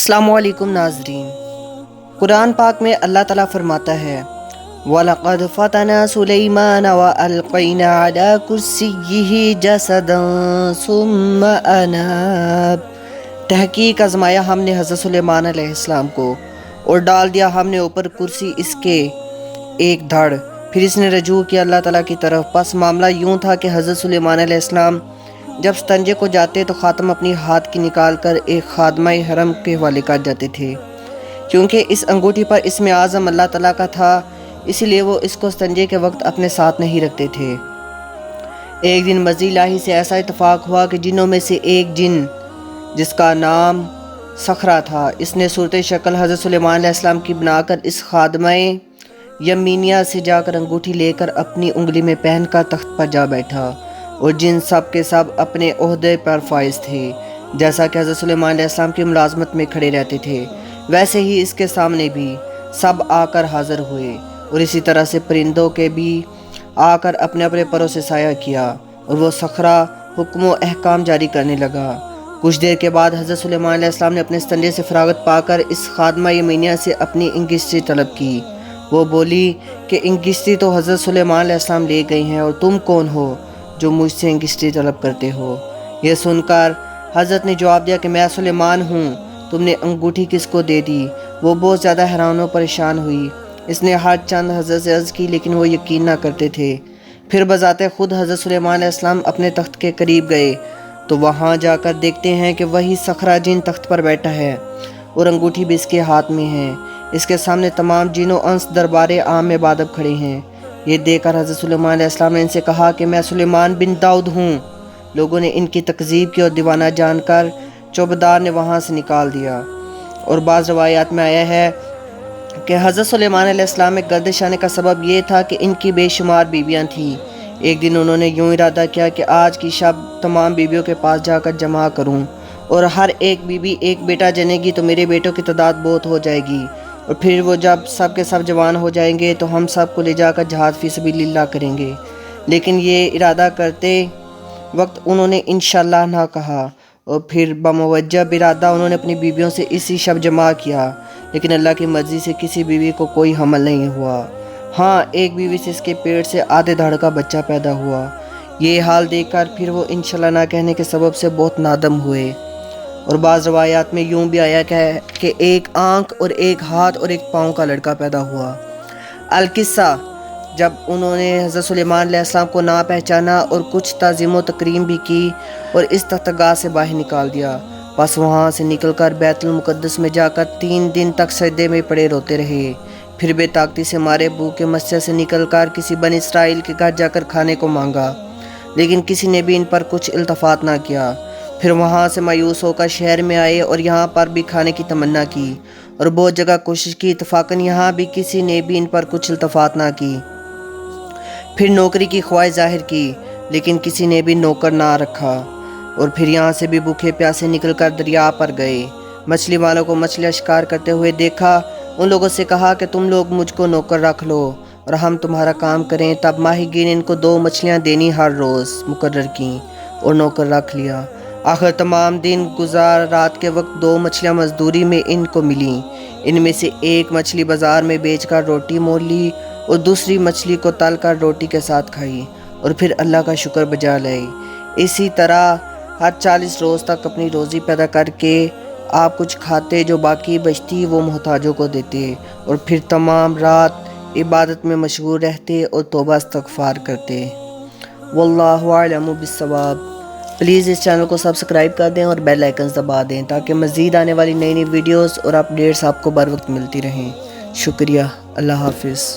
السلام علیکم ناظرین، قرآن پاک میں اللہ تعالیٰ فرماتا ہے وَلَقَدْ فَتَنَا سُلَيْمَانَ وَأَلْقَيْنَا عَلَى كُرْسِيِّهِ جَسَدًا ثُمَّ أَنَابَ۔ تحقیق آزمایا ہم نے حضرت سلیمان علیہ السلام کو اور ڈال دیا ہم نے اوپر کرسی اس کے ایک دھڑ، پھر اس نے رجوع کیا اللہ تعالیٰ کی طرف۔ پس معاملہ یوں تھا کہ حضرت سلیمان علیہ السلام جب ستنجے کو جاتے تو خاتم اپنی ہاتھ کی نکال کر ایک خادمہ حرم کے حوالے کر جاتے تھے، کیونکہ اس انگوٹھی پر اسم اعظم اللہ تعالیٰ کا تھا، اسی لیے وہ اس کو ستنجے کے وقت اپنے ساتھ نہیں رکھتے تھے۔ ایک دن مرضی الہی سے ایسا اتفاق ہوا کہ جنوں میں سے ایک جن جس کا نام صخرہ تھا، اس نے صورت شکل حضرت سلیمان علیہ السلام کی بنا کر اس خادمہ یمینیہ سے جا کر انگوٹھی لے کر اپنی انگلی میں پہن کر تخت پر جا بیٹھا، اور جن سب کے سب اپنے عہدے پر فائز تھے، جیسا کہ حضرت سلیمان علیہ السلام کی ملازمت میں کھڑے رہتے تھے ویسے ہی اس کے سامنے بھی سب آ کر حاضر ہوئے، اور اسی طرح سے پرندوں کے بھی آ کر اپنے اپنے پروں سے سایہ کیا، اور وہ صخرہ حکم و احکام جاری کرنے لگا۔ کچھ دیر کے بعد حضرت سلیمان علیہ السلام نے اپنے ستنجے سے فراغت پا کر اس خادمہ یمینیہ سے اپنی انگشتی طلب کی۔ وہ بولی کہ انگشتی تو حضرت سلیمان علیہ السلام لے گئی ہیں، اور تم کون ہو جو مجھ سے انگشتی طلب کرتے ہو؟ یہ سن کر حضرت نے جواب دیا کہ میں سلیمان ہوں، تم نے انگوٹھی کس کو دے دی؟ وہ بہت زیادہ حیران و پریشان ہوئی۔ اس نے ہر چند حضرت سے عرض کی، لیکن وہ یقین نہ کرتے تھے۔ پھر بذات خود حضرت سلیمان علیہ السلام اپنے تخت کے قریب گئے تو وہاں جا کر دیکھتے ہیں کہ وہی صخرہ جن تخت پر بیٹھا ہے، اور انگوٹھی بھی اس کے ہاتھ میں ہے۔ اس کے سامنے تمام جن و انس دربار عام میں بادب کھڑے ہیں۔ یہ دیکھ کر حضرت سلیمان علیہ السلام نے ان سے کہا کہ میں سلیمان بن داؤد ہوں۔ لوگوں نے ان کی تکذیب کی اور دیوانہ جان کر چوبدار نے وہاں سے نکال دیا، اور بعض روایات میں آیا ہے کہ حضرت سلیمان علیہ السلام میں گردش آنے کا سبب یہ تھا کہ ان کی بے شمار بیویاں تھیں۔ ایک دن انہوں نے یوں ارادہ کیا کہ آج کی شب تمام بیویوں کے پاس جا کر جمع کروں، اور ہر ایک بیوی ایک بیٹا جنے گی تو میرے بیٹوں کی تعداد بہت ہو جائے گی، اور پھر وہ جب سب کے سب جوان ہو جائیں گے تو ہم سب کو لے جا کر جہاد فی سبیل اللہ کریں گے۔ لیکن یہ ارادہ کرتے وقت انہوں نے انشاءاللہ نہ کہا، اور پھر بموجب ارادہ انہوں نے اپنی بیویوں سے اسی شب جمع کیا، لیکن اللہ کی مرضی سے کسی بیوی کو کوئی حمل نہیں ہوا۔ ہاں، ایک بیوی سے اس کے پیٹ سے آدھے دھڑ کا بچہ پیدا ہوا۔ یہ حال دیکھ کر پھر وہ انشاءاللہ نہ کہنے کے سبب سے بہت نادم ہوئے، اور بعض روایات میں یوں بھی آیا کہ ایک آنکھ اور ایک ہاتھ اور ایک پاؤں کا لڑکا پیدا ہوا۔ القصہ، جب انہوں نے حضرت سلیمان علیہ السلام کو نہ پہچانا اور کچھ تعظیم و تکریم بھی کی اور اس تختگاہ سے باہر نکال دیا، پس وہاں سے نکل کر بیت المقدس میں جا کر 3 دن تک سجدے میں پڑے روتے رہے۔ پھر بے طاقتی سے مارے بھوکے مسجد سے نکل کر کسی بنی اسرائیل کے گھر جا کر کھانے کو مانگا، لیکن کسی نے بھی ان پر کچھ التفات نہ کیا۔ پھر وہاں سے مایوس ہو کر شہر میں آئے اور یہاں پر بھی کھانے کی تمنا کی، اور بہت جگہ کوشش کی، اتفاقاً یہاں بھی کسی نے بھی ان پر کچھ التفات نہ کی۔ پھر نوکری کی خواہش ظاہر کی، لیکن کسی نے بھی نوکر نہ رکھا، اور پھر یہاں سے بھی بھوکے پیاسے نکل کر دریا پر گئے۔ مچھلی والوں کو مچھلیاں شکار کرتے ہوئے دیکھا، ان لوگوں سے کہا کہ تم لوگ مجھ کو نوکر رکھ لو اور ہم تمہارا کام کریں۔ تب ماہی گیر نے ان کو 2 مچھلیاں دینی ہر روز مقرر کیں اور نوکر رکھ لیا۔ آخر تمام دن گزار، رات کے وقت 2 مچھلیاں مزدوری میں ان کو ملیں۔ ان میں سے ایک مچھلی بازار میں بیچ کر روٹی مول لی، اور دوسری مچھلی کو تل کر روٹی کے ساتھ کھائی، اور پھر اللہ کا شکر بجا لائی۔ اسی طرح ہر 40 روز تک اپنی روزی پیدا کر کے آپ کچھ کھاتے، جو باقی بچتی وہ محتاجوں کو دیتے، اور پھر تمام رات عبادت میں مشغول رہتے اور توبہ استغفار کرتے۔ واللہ اعلم بالصواب۔ پلیز اس چینل کو سبسکرائب کر دیں اور بیل آئکنز دبا دیں تاکہ مزید آنے والی نئی ویڈیوز اور اپڈیٹس آپ کو بر وقت ملتی رہیں۔ شکریہ۔ اللہ حافظ۔